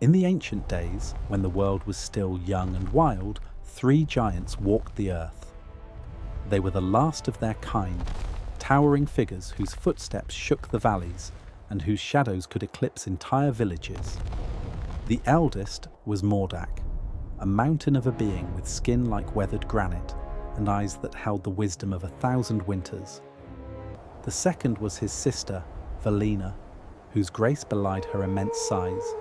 In the ancient days, when the world was still young and wild, three giants walked the earth. They were the last of their kind, towering figures whose footsteps shook the valleys and whose shadows could eclipse entire villages. The eldest was Mordak, a mountain of a being with skin like weathered granite and eyes that held the wisdom of 1,000 winters. The second was his sister, Valina, whose grace belied her immense size,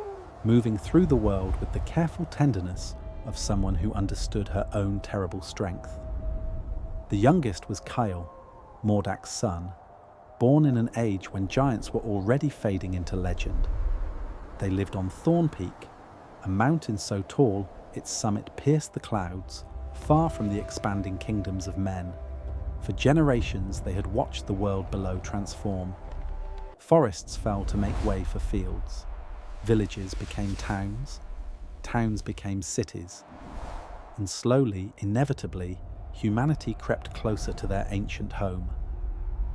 moving through the world with the careful tenderness of someone who understood her own terrible strength. The youngest was Kyle, Mordak's son, born in an age when giants were already fading into legend. They lived on Thorn Peak, a mountain so tall its summit pierced the clouds, far from the expanding kingdoms of men. For generations they had watched the world below transform. Forests fell to make way for fields. Villages became towns. Towns became cities. And slowly, inevitably, humanity crept closer to their ancient home.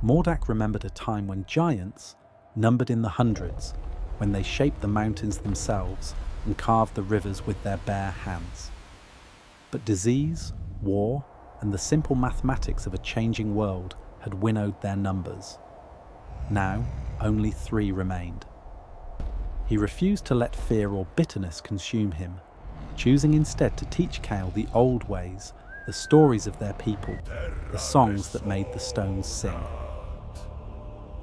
Mordak remembered a time when giants, numbered in the hundreds, when they shaped the mountains themselves and carved the rivers with their bare hands. But disease, war, and the simple mathematics of a changing world had winnowed their numbers. Now, only 3 remained. He refused to let fear or bitterness consume him, choosing instead to teach Kale the old ways, the stories of their people, the songs that made the stones sing.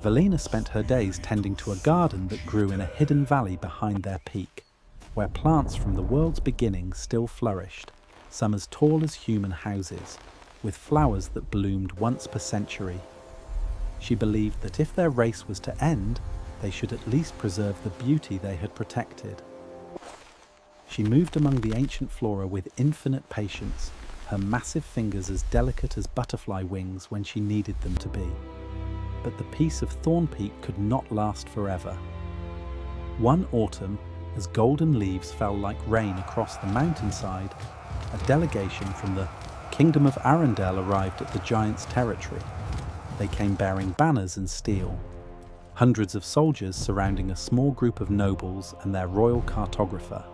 Valina spent her days tending to a garden that grew in a hidden valley behind their peak, where plants from the world's beginning still flourished, some as tall as human houses, with flowers that bloomed once per century. She believed that if their race was to end, they should at least preserve the beauty they had protected. She moved among the ancient flora with infinite patience, her massive fingers as delicate as butterfly wings when she needed them to be. But the peace of Thorn Peak could not last forever. One autumn, as golden leaves fell like rain across the mountainside, a delegation from the Kingdom of Arundel arrived at the giants' territory. They came bearing banners and steel. Hundreds of soldiers surrounding a small group of nobles and their royal cartographer.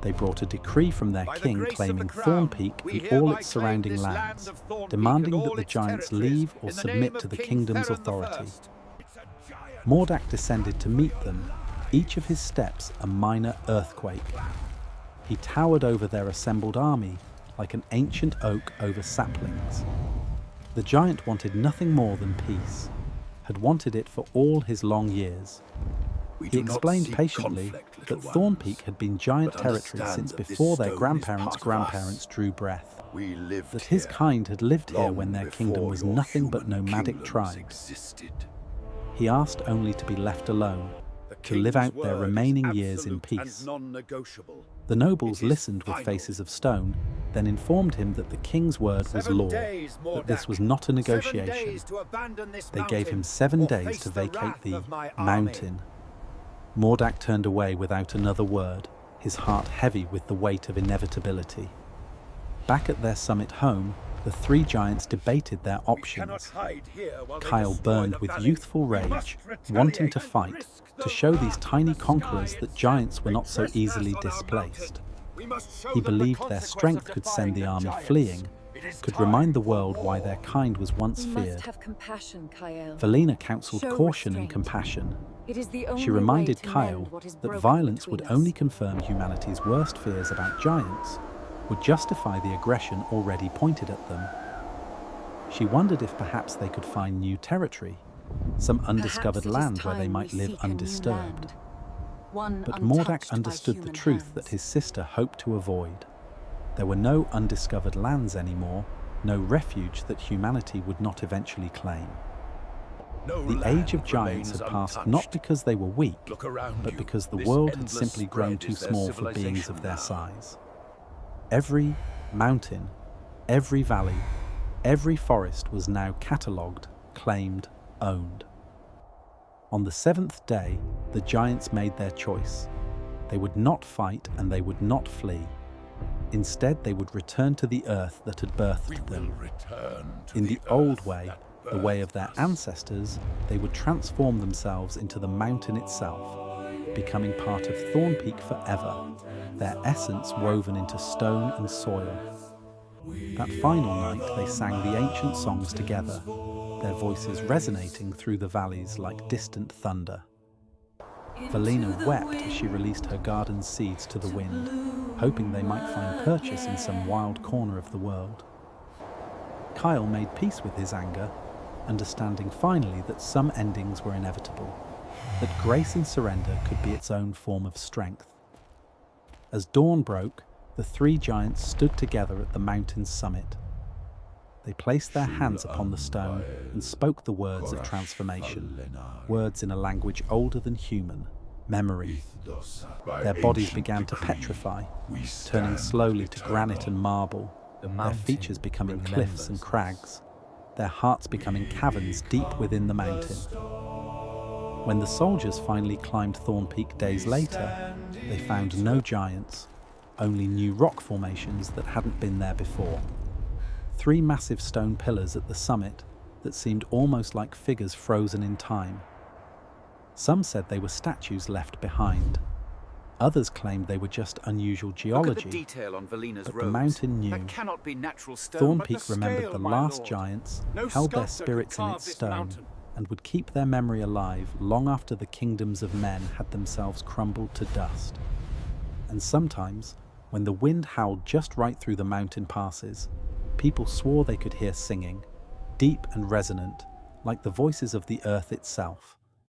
They brought a decree from their king claiming Thorn Peak and all its surrounding lands, demanding that the giants leave or submit to the kingdom's authority. Mordak descended to meet them, each of his steps a minor earthquake. He towered over their assembled army like an ancient oak over saplings. The giant wanted nothing more than peace, had wanted it for all his long years. He explained patiently that Thorn Peak had been giant territory since before their grandparents' drew breath, that his kind had lived here when their kingdom was nothing but nomadic tribes. He asked only to be left alone, to live out their remaining years in peace. The nobles listened with faces of stone, then informed him that the king's word was law, that this was not a negotiation. They gave him 7 days to vacate the mountain. Mordak turned away without another word, his heart heavy with the weight of inevitability. Back at their summit home, the 3 giants debated their options. Kyle burned with youthful rage, wanting to fight, to show these tiny conquerors that giants were not so easily displaced. He believed their strength could send the army fleeing, could remind the world why their kind was once feared. Valina counseled caution and compassion. She reminded Kyle that violence would only confirm humanity's worst fears about giants, would justify the aggression already pointed at them. She wondered if perhaps they could find new territory, some undiscovered land where they might live undisturbed. But Mordak understood the truth that his sister hoped to avoid. There were no undiscovered lands anymore, no refuge that humanity would not eventually claim. The age of giants had passed not because they were weak, but because the world had simply grown too small for beings of their size. Every mountain, every valley, every forest was now catalogued, claimed, owned. On the 7th day, the giants made their choice. They would not fight and they would not flee. Instead, they would return to the earth that had birthed them. In the old way, the way of their ancestors, they would transform themselves into the mountain itself. becoming part of Thorn Peak forever, their essence woven into stone and soil. That final night, they sang the ancient songs together, their voices resonating through the valleys like distant thunder. Valina wept as she released her garden's seeds to the wind, hoping they might find purchase in some wild corner of the world. Kyle made peace with his anger, understanding finally that some endings were inevitable, that grace and surrender could be its own form of strength. As dawn broke, the three giants stood together at the mountain's summit. They placed their hands upon the stone and spoke the words of transformation, words in a language older than human, memory. Their bodies began to petrify, turning slowly to granite and marble, their features becoming cliffs and crags, their hearts becoming caverns deep within the mountain. When the soldiers finally climbed Thorn Peak days later, they found no giants, only new rock formations that hadn't been there before. 3 massive stone pillars at the summit that seemed almost like figures frozen in time. Some said they were statues left behind. Others claimed they were just unusual geology. Look at the detail on Valina's but robes. the mountain knew. That cannot be natural stone. Thorn But Peak the remembered scale, the my last lord. giants, No held their sculptor could spirits in carve its this stone, mountain. and would keep their memory alive long after the kingdoms of men had themselves crumbled to dust. And sometimes, when the wind howled just right through the mountain passes, people swore they could hear singing, deep and resonant, like the voices of the earth itself.